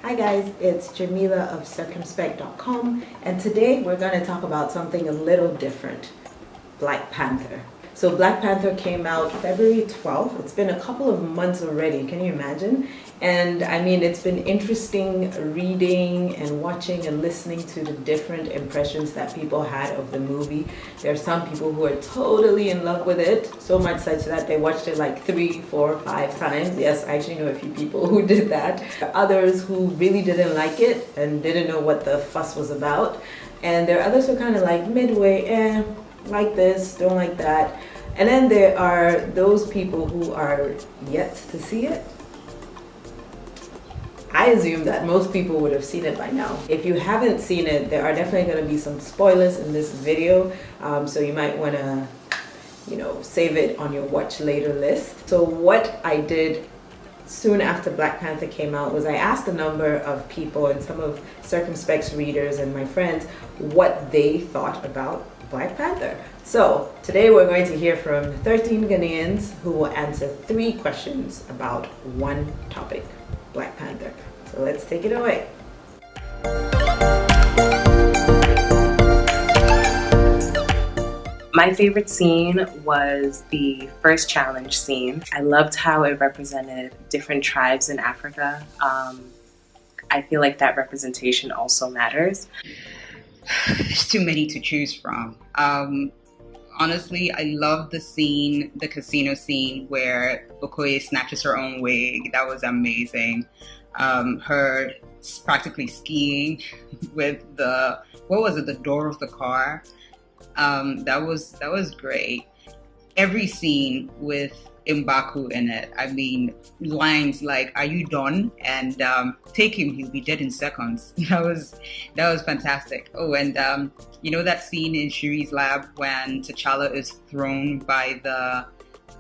Hi guys, it's Jemila of circumspect.com, and today we're going to talk about something a little different, Black Panther. So Black Panther came out February 12th. It's been a couple of months already, can you imagine? And I mean, it's been interesting reading and watching and listening to the different impressions that people had of the movie. There are some people who are totally in love with it, so much such that they watched it like 3, 4, 5 times. Yes, I actually know a few people who did that. Others who really didn't like it and didn't know what the fuss was about. And there are others who are kind of like midway, like this, don't like that. And then there are those people who are yet to see it. I assume that most people would have seen it by now. If you haven't seen it, there are definitely going to be some spoilers in this video, so you might want to, save it on your watch later list. So what I did soon after Black Panther came out was I asked a number of people and some of Circumspect's readers and my friends what they thought about Black Panther. So today we're going to hear from 13 Ghanaians who will answer 3 questions about one topic, Black Panther. So let's take it away. My favorite scene was the first challenge scene. I loved how it represented different tribes in Africa. I feel like that representation also matters. There's too many to choose from. Honestly, I love the scene, the casino scene where Okoye snatches her own wig. That was amazing. Her practically skiing with the door of the car. That was great. Every scene with M'Baku in it. I mean, lines like "Are you done?" and "Take him, he'll be dead in seconds." That was fantastic. Oh, and that scene in Shuri's lab when T'Challa is thrown by the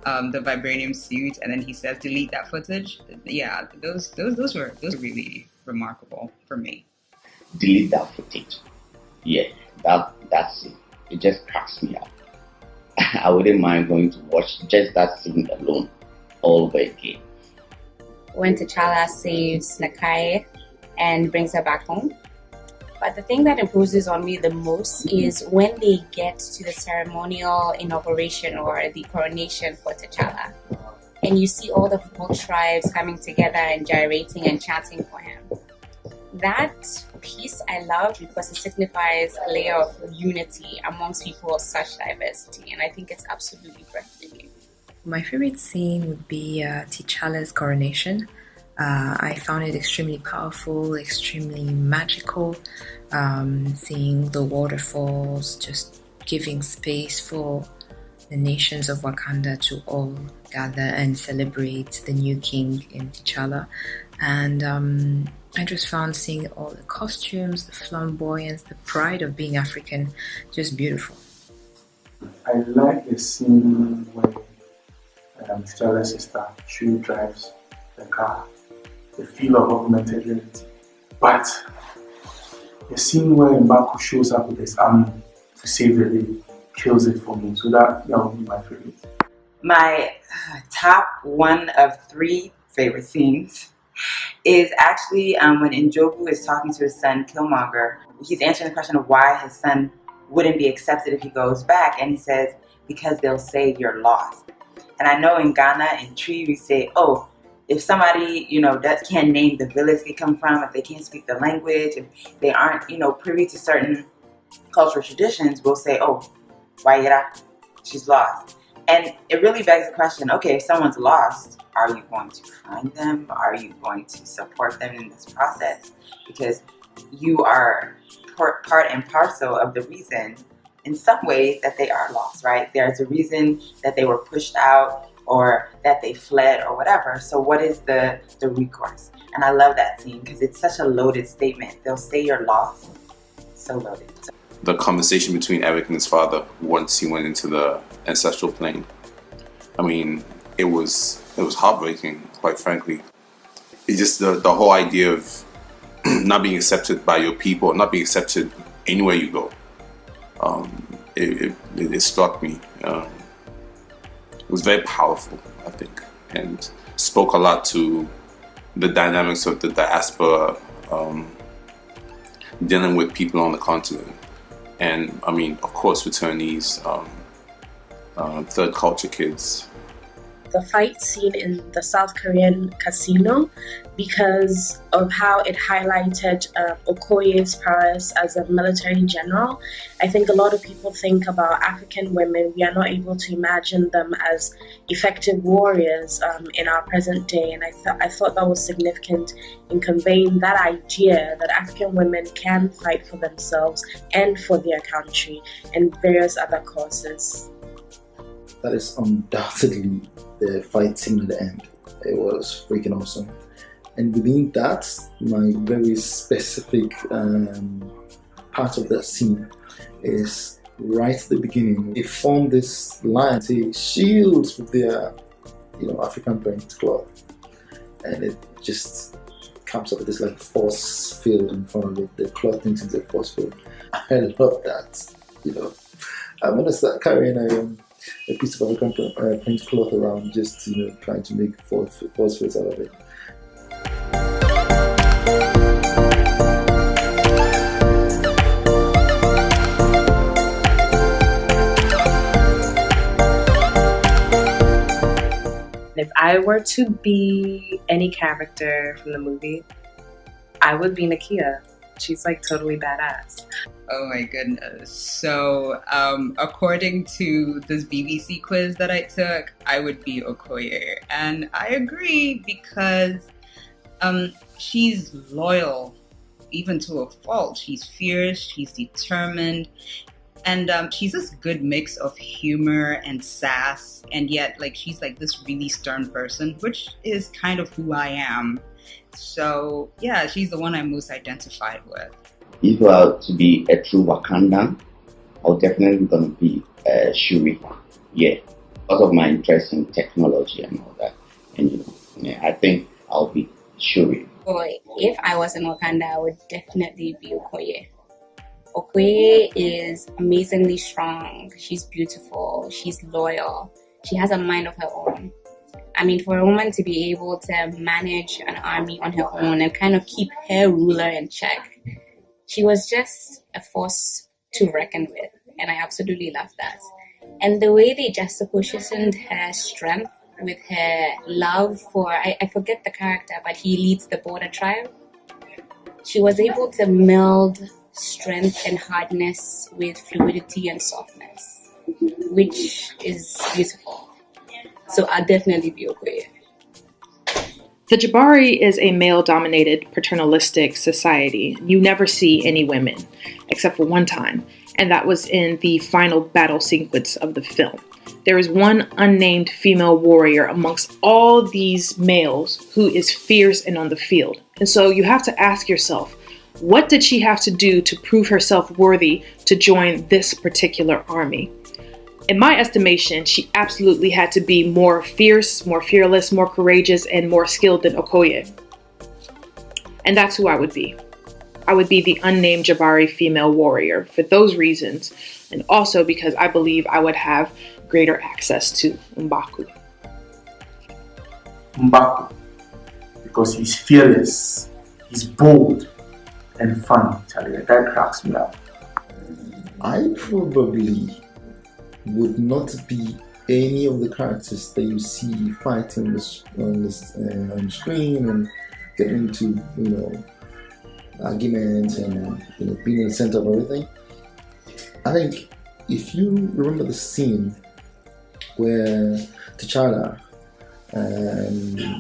vibranium suit, and then he says, "Delete that footage." Yeah, those were really remarkable for me. Delete that footage. Yeah, that's it. It just cracks me up. I wouldn't mind going to watch just that scene alone all over again. When T'Challa saves Nakai and brings her back home. But the thing that imposes on me the most is when they get to the ceremonial inauguration or the coronation for T'Challa. And you see all the 4 tribes coming together and gyrating and chanting for him. That piece I love because it signifies a layer of unity amongst people of such diversity, and I think it's absolutely breathtaking. My favorite scene would be T'Challa's coronation. I found it extremely powerful, extremely magical, seeing the waterfalls, just giving space for the nations of Wakanda to all gather and celebrate the new king in T'Challa. And I just found seeing all the costumes, the flamboyance, the pride of being African, just beautiful. I like the scene where T'Challa's sister Shuri drives the car, the feel of augmented reality. But the scene where M'Baku shows up with his army to save the day kills it for me. So that would be my favorite. My top one of 3 favorite scenes is actually when Njobu is talking to his son Killmonger. He's answering the question of why his son wouldn't be accepted if he goes back, and he says, because they'll say you're lost. And I know in Ghana, in Tree, we say, oh, if somebody, that can't name the village they come from, if they can't speak the language, if they aren't, privy to certain cultural traditions, we'll say, oh, Waira, she's lost. And it really begs the question, okay, if someone's lost, are you going to find them? Are you going to support them in this process? Because you are part and parcel of the reason, in some ways, that they are lost, right? There's a reason that they were pushed out or that they fled or whatever. So what is the recourse? And I love that scene because it's such a loaded statement. They'll say you're lost. So loaded. The conversation between Eric and his father once he went into the ancestral plane. I mean, it was heartbreaking, quite frankly. It's just the whole idea of not being accepted by your people, not being accepted anywhere you go. It struck me. It was very powerful, I think, and spoke a lot to the dynamics of the diaspora dealing with people on the continent. And I mean, of course, returnees, third culture kids. The fight scene in the South Korean casino, because of how it highlighted Okoye's prowess as a military general. I think a lot of people think about African women. We are not able to imagine them as effective warriors in our present day. And I thought that was significant in conveying that idea that African women can fight for themselves and for their country and various other causes. That is undoubtedly the fight scene at the end. It was freaking awesome. And within that, my very specific part of that scene is right at the beginning. They form this line, say shields with their, African print cloth, and it just comes up with this like force field in front of it. The cloth thinks it's a force field. I love that. I'm gonna start carrying a piece of African print cloth around, just trying to make force fields out of it. If I were to be any character from the movie, I would be Nakia. She's like totally badass. Oh my goodness. So according to this BBC quiz that I took, I would be Okoye. And I agree because she's loyal, even to a fault. She's fierce, she's determined, and she's this good mix of humor and sass, and yet she's this really stern person, which is kind of who I am. So yeah, she's the one I'm most identified with. If you are to be a true Wakandan, I'm definitely going to be Shuri. Yeah, because of my interest in technology and all that. And I think I'll be Shuri. Boy, if I was in Wakanda, I would definitely be Okoye. Okoye is amazingly strong. She's beautiful. She's loyal. She has a mind of her own. I mean, for a woman to be able to manage an army on her own and kind of keep her ruler in check, she was just a force to reckon with. And I absolutely love that. And the way they juxtapositioned her strength with her love for, I forget the character, but he leads the border tribe. She was able to meld strength and hardness with fluidity and softness, which is beautiful. So I'll definitely be Okoye. The Jabari is a male-dominated, paternalistic society. You never see any women, except for one time, and that was in the final battle sequence of the film. There is one unnamed female warrior amongst all these males who is fierce and on the field. And so you have to ask yourself, what did she have to do to prove herself worthy to join this particular army? In my estimation, she absolutely had to be more fierce, more fearless, more courageous, and more skilled than Okoye. And that's who I would be. I would be the unnamed Jabari female warrior for those reasons, and also because I believe I would have greater access to M'Baku. M'Baku, because he's fearless, he's bold, and fun. Charlie, that cracks me up. I probably would not be any of the characters that you see fighting on the screen and getting into arguments and being in the center of everything. I think if you remember the scene where T'Challa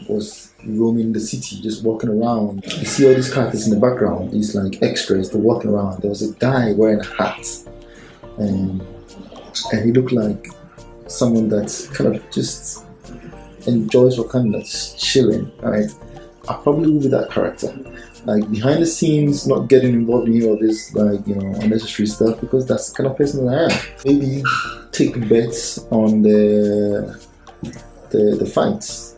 was roaming the city, just walking around, you see all these characters in the background, these extras, they're walking around. There was a guy wearing a hat, and he looked like someone that kind of just enjoys Wakanda, just chilling, right? I probably will be that character. Behind the scenes, not getting involved in any of this, unnecessary stuff, because that's the kind of person that I am. Maybe take bets on the fights.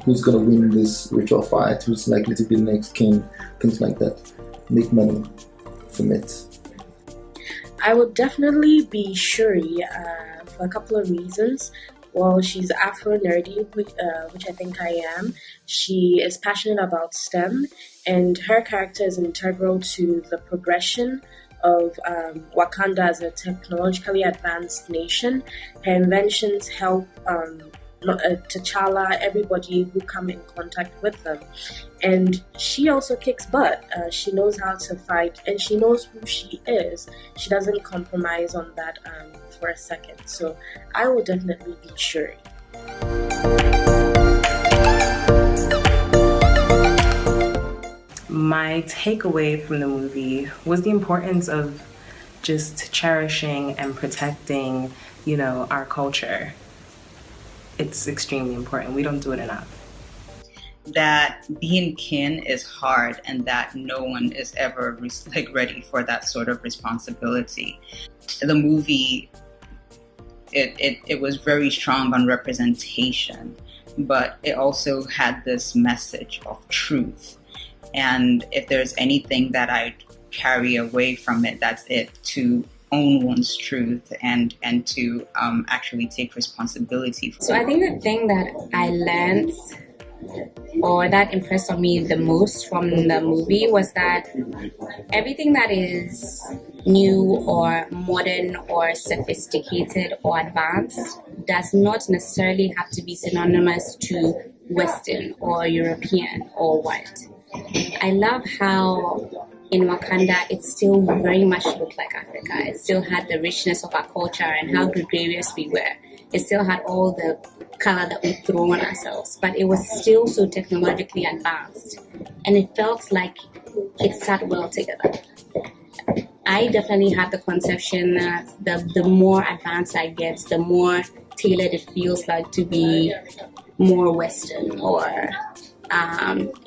Who's gonna win this ritual fight? Who's likely to be the next king? Things like that. Make money from it. I would definitely be Shuri for a couple of reasons. Well, she's Afro-nerdy, which I think I am. She is passionate about STEM, and her character is integral to the progression of Wakanda as a technologically advanced nation. Her inventions help T'Challa, everybody who come in contact with them. And she also kicks butt. She knows how to fight, and she knows who she is. She doesn't compromise on that for a second. So I will definitely be Shuri. My takeaway from the movie was the importance of just cherishing and protecting, our culture. It's extremely important. We don't do it enough. That being kin is hard, and that no one is ever ready for that sort of responsibility. The movie, it was very strong on representation, but it also had this message of truth. And if there's anything that I carry away from it, that's it, to own one's truth and to actually take responsibility for it. So I think the thing that I learned or that impressed on me the most from the movie was that everything that is new or modern or sophisticated or advanced does not necessarily have to be synonymous to Western or European or white. I love how in Wakanda it still very much looked like Africa. It still had the richness of our culture and how gregarious we were. It still had all the color that we throw on ourselves, but it was still so technologically advanced, and it felt like it sat well together. I definitely have the conception that the more advanced I get, the more tailored it feels like to be more Western or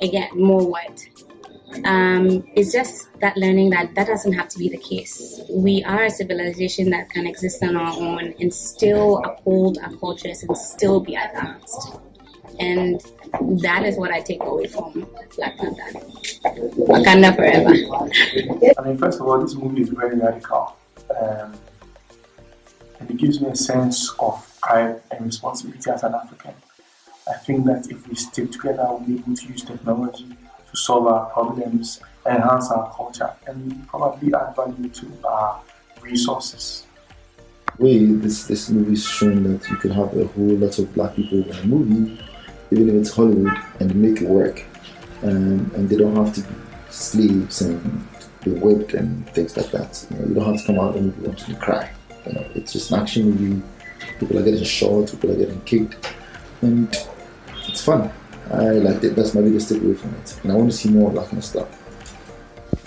again more white. It's just that learning that doesn't have to be the case. We are a civilization that can exist on our own and still uphold our cultures and still be advanced. And that is what I take away from Black Panther. Wakanda forever. I mean, first of all, this movie is very radical. And it gives me a sense of pride and responsibility as an African. I think that if we stick together, we'll be able to use technology to solve our problems, enhance our culture, and probably add value to our resources. This movie is showing that you can have a whole lot of black people in a movie, even if it's Hollywood, and make it work. And they don't have to be slaves and be whipped and things like that. You don't have to come out of the movie and cry. It's just an action movie. People are getting shot, people are getting kicked, and it's fun. I liked it. That's my biggest takeaway from it. And I want to see more of that kind of stuff.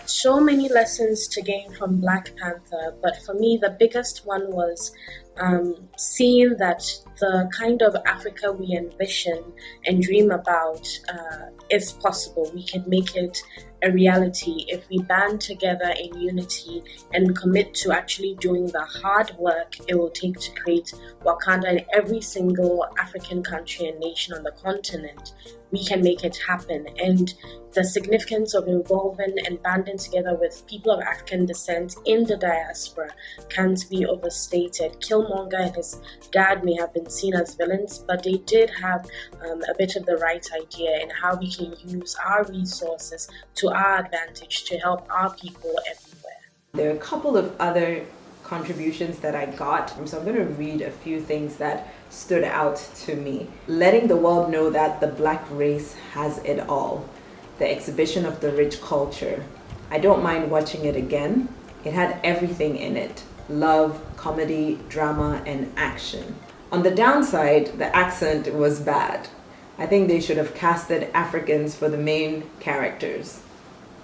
So many lessons to gain from Black Panther, but for me the biggest one was seeing that the kind of Africa we envision and dream about is possible. We can make it a reality if we band together in unity and commit to actually doing the hard work it will take to create Wakanda in every single African country and nation on the continent. We can make it happen. And the significance of involving and banding together with people of African descent in the diaspora can't be overstated. Killmonger and his dad may have been seen as villains, but they did have a bit of the right idea in how we can use our resources to our advantage to help our people everywhere. There are a couple of other contributions that I got, so I'm going to read a few things that stood out to me. Letting the world know that the black race has it all. The exhibition of the rich culture. I don't mind watching it again. It had everything in it. Love, comedy, drama, and action. On the downside, the accent was bad. I think they should have casted Africans for the main characters.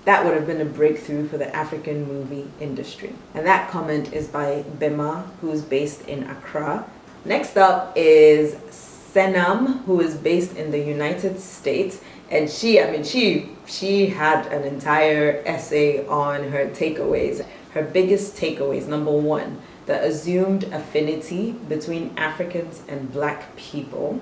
That would have been a breakthrough for the African movie industry. And that comment is by Bema, who's based in Accra. Next up is Senam, who is based in the United States. And she had an entire essay on her takeaways. Her biggest takeaways, number one, the assumed affinity between Africans and black people,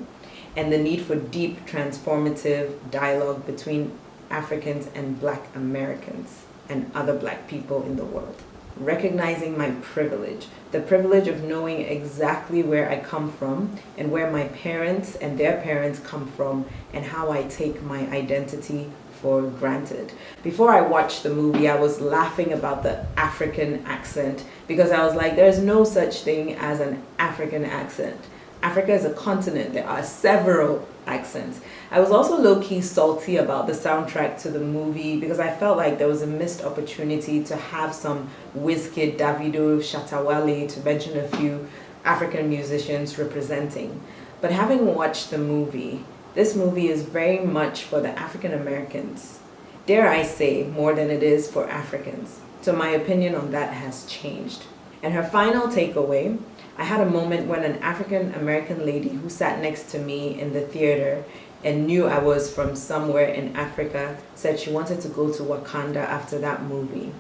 and the need for deep transformative dialogue between Africans and black Americans and other black people in the world. recognizing my privilege, the privilege of knowing exactly where I come from and where my parents and their parents come from and how I take my identity for granted. Before I watched the movie, I was laughing about the African accent because I was like, there's no such thing as an African accent. Africa is a continent. There are several accents. I was also low-key salty about the soundtrack to the movie because I felt like there was a missed opportunity to have some Wizkid, Davido, Shatawale, to mention a few African musicians representing. But having watched the movie, this movie is very much for the African Americans. Dare I say, more than it is for Africans. So my opinion on that has changed. And her final takeaway, I had a moment when an African American lady who sat next to me in the theater and knew I was from somewhere in Africa said she wanted to go to Wakanda after that movie.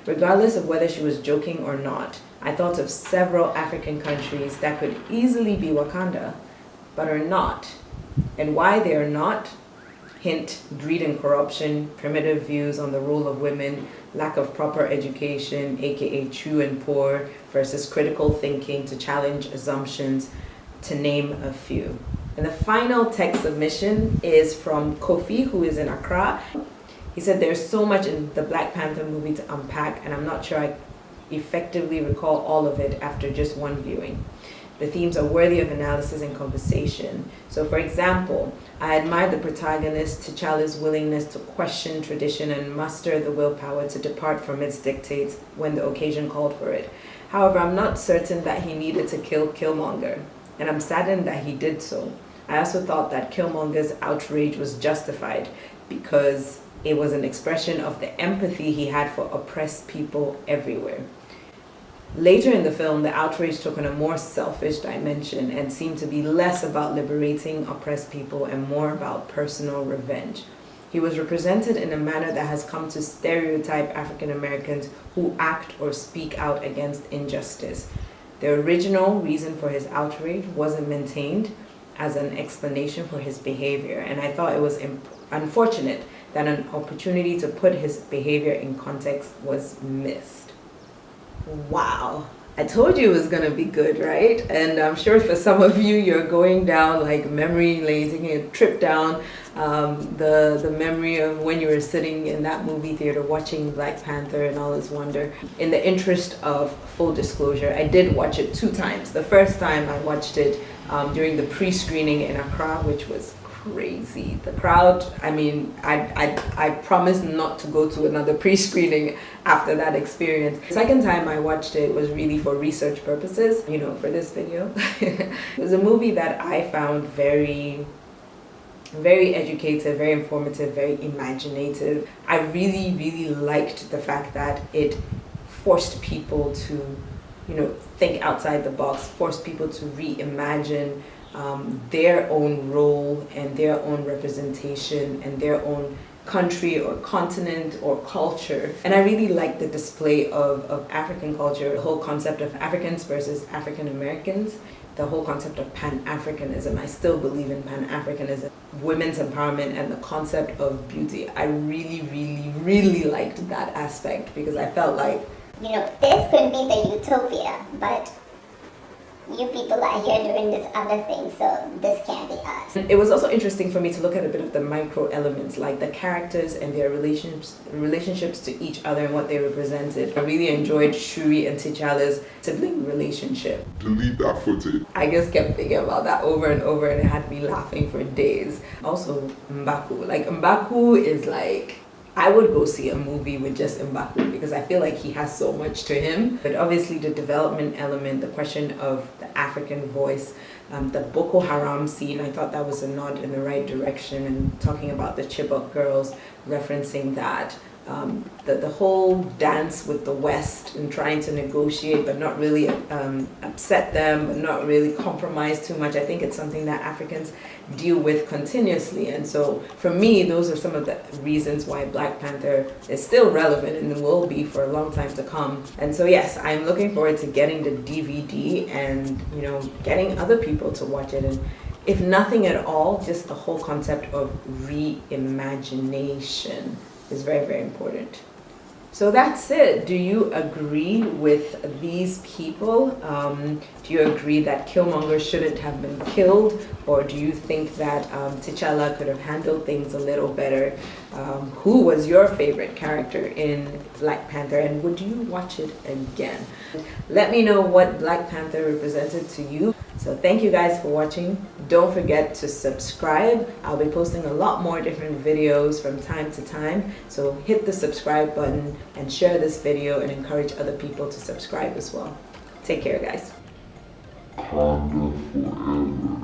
Regardless of whether she was joking or not, I thought of several African countries that could easily be Wakanda, but are not. And why they are not? Hint, greed and corruption, primitive views on the role of women, lack of proper education, aka true and poor, versus critical thinking to challenge assumptions, to name a few. And the final text submission is from Kofi, who is in Accra. He said, there's so much in the Black Panther movie to unpack, and I'm not sure I effectively recall all of it after just one viewing. The themes are worthy of analysis and conversation. So for example, I admired the protagonist T'Challa's willingness to question tradition and muster the willpower to depart from its dictates when the occasion called for it. However, I'm not certain that he needed to kill Killmonger, and I'm saddened that he did so. I also thought that Killmonger's outrage was justified because it was an expression of the empathy he had for oppressed people everywhere. Later in the film, the outrage took on a more selfish dimension and seemed to be less about liberating oppressed people and more about personal revenge. He was represented in a manner that has come to stereotype African Americans who act or speak out against injustice. The original reason for his outrage wasn't maintained as an explanation for his behavior, and I thought it was unfortunate that an opportunity to put his behavior in context was missed. Wow. I told you it was going to be good, right? And I'm sure for some of you, you're going down like memory lane, taking a trip down the memory of when you were sitting in that movie theater watching Black Panther and all its wonder. In the interest of full disclosure, I did watch it 2 times. The first time I watched it during the pre-screening in Accra, which was crazy. The crowd, I mean, I promised not to go to another pre-screening after that experience. The second time I watched it was really for research purposes, you know, for this video. It was a movie that I found very educative, very informative, very imaginative. I really, really liked the fact that it forced people to, you know, think outside the box, forced people to reimagine their own role and their own representation and their own country or continent or culture. And I really like the display of African culture, the whole concept of Africans versus African Americans, the whole concept of Pan-Africanism. I still believe in Pan-Africanism, women's empowerment, and the concept of beauty. I really, really, really liked that aspect because I felt like, you know, this could be the utopia, but you people are here doing this other thing, so this can't be us. It was also interesting for me to look at a bit of the micro elements, like the characters and their relationships to each other and what they represented. I really enjoyed Shuri and T'Challa's sibling relationship. Delete that footage. I just kept thinking about that over and over, and it had me laughing for days. Also, M'Baku. Like, M'Baku is like, I would go see a movie with just M'Baku because I feel like he has so much to him. But obviously the development element, the question of the African voice, the Boko Haram scene, I thought that was a nod in the right direction, and talking about the Chibok girls, referencing that. The whole dance with the West and trying to negotiate but not really upset them, but not really compromise too much. I think it's something that Africans deal with continuously. And so for me, those are some of the reasons why Black Panther is still relevant and will be for a long time to come. And so yes, I'm looking forward to getting the DVD and, you know, getting other people to watch it. And if nothing at all, just the whole concept of reimagination is very, very important. So that's it. Do you agree with these people? Do you agree that Killmonger shouldn't have been killed? Or do you think that T'Challa could have handled things a little better? Who was your favorite character in Black Panther, and would you watch it again? Let me know what Black Panther represented to you. So thank you guys for watching. Don't forget to subscribe. I'll be posting a lot more different videos from time to time. So hit the subscribe button and share this video and encourage other people to subscribe as well. Take care, guys. Wakanda forever.